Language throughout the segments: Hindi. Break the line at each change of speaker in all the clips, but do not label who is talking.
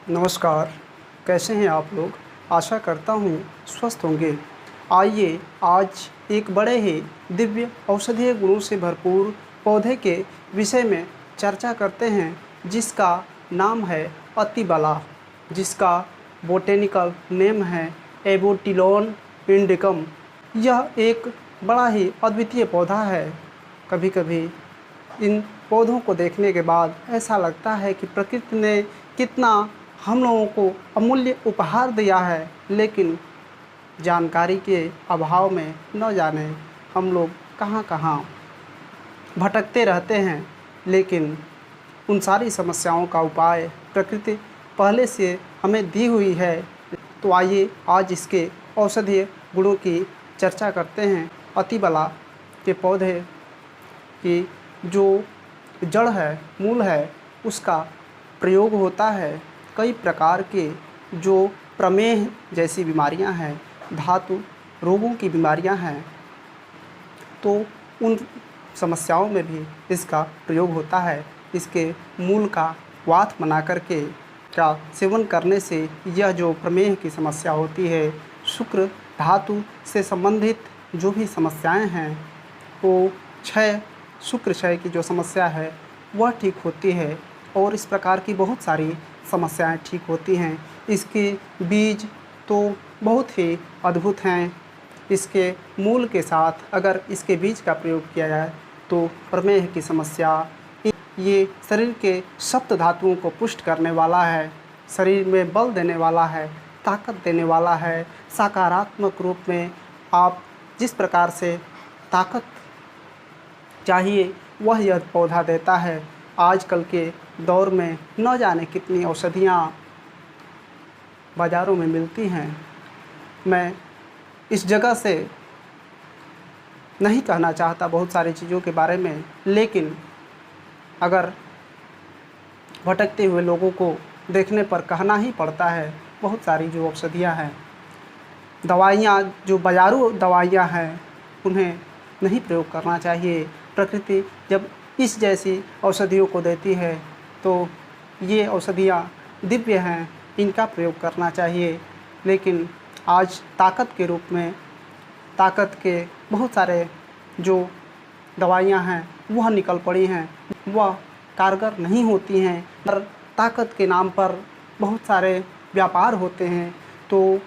नमस्कार, कैसे हैं आप लोग? आशा करता हूँ स्वस्थ होंगे। आइए आज एक बड़े ही दिव्य औषधीय गुणों से भरपूर पौधे के विषय में चर्चा करते हैं, जिसका नाम है अतिबला, जिसका बॉटेनिकल नेम है एबोटिलोन इंडिकम। यह एक बड़ा ही अद्वितीय पौधा है। कभी-कभी इन पौधों को देखने के बाद ऐसा लगता है कि प्रकृति ने कितना हम लोगों को अमूल्य उपहार दिया है, लेकिन जानकारी के अभाव में न जाने हम लोग कहाँ-कहाँ भटकते रहते हैं। लेकिन उन सारी समस्याओं का उपाय प्रकृति पहले से हमें दी हुई है। तो आइए आज इसके औषधीय गुणों की चर्चा करते हैं। अतिबला के पौधे की जो जड़ है, मूल है, उसका प्रयोग होता है कई प्रकार के जो प्रमेह जैसी बीमारियां हैं, धातु रोगों की बीमारियां हैं, तो उन समस्याओं में भी इसका प्रयोग होता है। इसके मूल का क्वाथ बना करके का सेवन करने से यह जो प्रमेह की समस्या होती है, शुक्र धातु से संबंधित जो भी समस्याएं हैं, वो शुक्र क्षय की जो समस्या है वह ठीक होती है और इस प्रकार की बहुत सारी समस्याएं ठीक होती हैं। इसके बीज तो बहुत ही अद्भुत हैं। इसके मूल के साथ अगर इसके बीज का प्रयोग किया जाए तो प्रमेह की समस्या, ये शरीर के सप्त धातुओं को पुष्ट करने वाला है, शरीर में बल देने वाला है, ताकत देने वाला है। सकारात्मक रूप में आप जिस प्रकार से ताकत चाहिए वह यह पौधा देता है। आजकल के दौर में न जाने कितनी औषधियाँ बाज़ारों में मिलती हैं। मैं इस जगह से नहीं कहना चाहता बहुत सारी चीज़ों के बारे में, लेकिन अगर भटकते हुए लोगों को देखने पर कहना ही पड़ता है। बहुत सारी जो औषधियाँ हैं, दवाइयाँ, जो बाज़ारू दवाइयाँ हैं, उन्हें नहीं प्रयोग करना चाहिए। प्रकृति जब इस जैसी औषधियों को देती है तो ये औषधियाँ दिव्य हैं, इनका प्रयोग करना चाहिए। लेकिन आज ताकत के रूप में ताकत के बहुत सारे जो दवाइयाँ हैं वह निकल पड़ी हैं, वह कारगर नहीं होती हैं। पर ताकत के नाम पर बहुत सारे व्यापार होते हैं, तो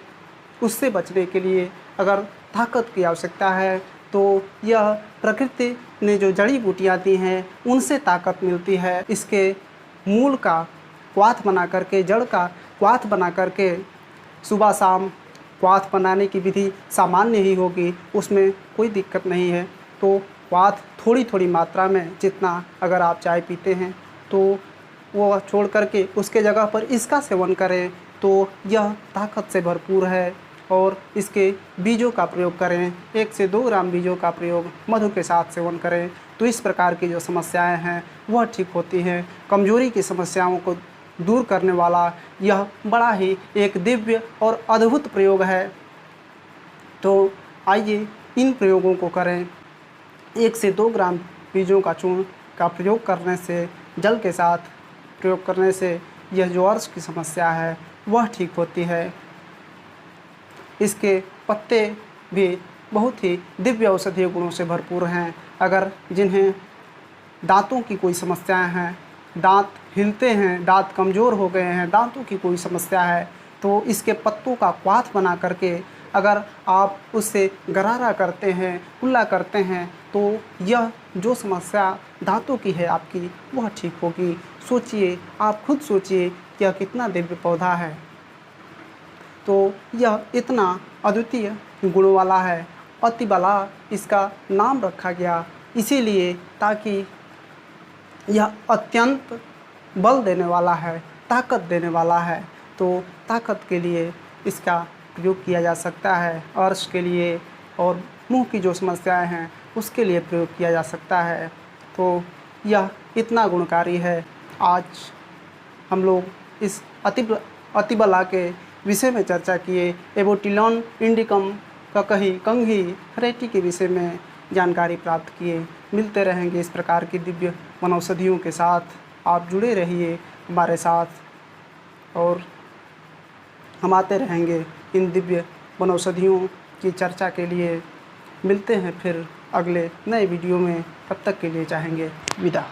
उससे बचने के लिए अगर ताकत की आवश्यकता है तो यह प्रकृति ने जो जड़ी बूटियाँ दी हैं उनसे ताकत मिलती है। इसके मूल का क्वाथ बना करके, जड़ का क्वाथ बना करके सुबह शाम क्वाथ बनाने की विधि सामान्य ही होगी, उसमें कोई दिक्कत नहीं है। तो क्वाथ थोड़ी थोड़ी मात्रा में, जितना अगर आप चाय पीते हैं तो वो छोड़ करके उसके जगह पर इसका सेवन करें तो यह ताकत से भरपूर है। और इसके बीजों का प्रयोग करें, 1 से 2 ग्राम बीजों का प्रयोग मधु के साथ सेवन करें तो इस प्रकार की जो समस्याएं हैं वह ठीक होती हैं। कमजोरी की समस्याओं को दूर करने वाला यह बड़ा ही एक दिव्य और अद्भुत प्रयोग है। तो आइए इन प्रयोगों को करें। 1 से 2 ग्राम बीजों का चूर्ण का प्रयोग करने से, जल के साथ प्रयोग करने से यह जो अर्श की समस्या है वह ठीक होती है। इसके पत्ते भी बहुत ही दिव्य औषधीय गुणों से भरपूर हैं। अगर जिन्हें दांतों की कोई समस्याएं हैं, दांत हिलते हैं, दांत कमज़ोर हो गए हैं, दांतों की कोई समस्या है, तो इसके पत्तों का क्वाथ बना करके अगर आप उससे गरारा करते हैं, कुल्ला करते हैं, तो यह जो समस्या दांतों की है आपकी वह ठीक होगी। सोचिए, आप खुद सोचिए कि यह कितना दिव्य पौधा है। तो यह इतना अद्वितीय गुणों वाला है। अतिबला इसका नाम रखा गया इसीलिए ताकि यह अत्यंत बल देने वाला है, ताकत देने वाला है। तो ताकत के लिए इसका प्रयोग किया जा सकता है, अर्श के लिए और मुंह की जो समस्याएं हैं उसके लिए प्रयोग किया जा सकता है। तो यह इतना गुणकारी है। आज हम लोग इस अतिबला के विषय में चर्चा किए। एबोटिलोन इंडिकम ककही कंघी वैरायटी के विषय में जानकारी प्राप्त किए। मिलते रहेंगे इस प्रकार की दिव्य वनौषधियों के साथ। आप जुड़े रहिए हमारे साथ। और हम आते रहेंगे इन दिव्य वनौषधियों की चर्चा के लिए। मिलते हैं फिर अगले नए वीडियो में, तब तक के लिए चाहेंगे विदा।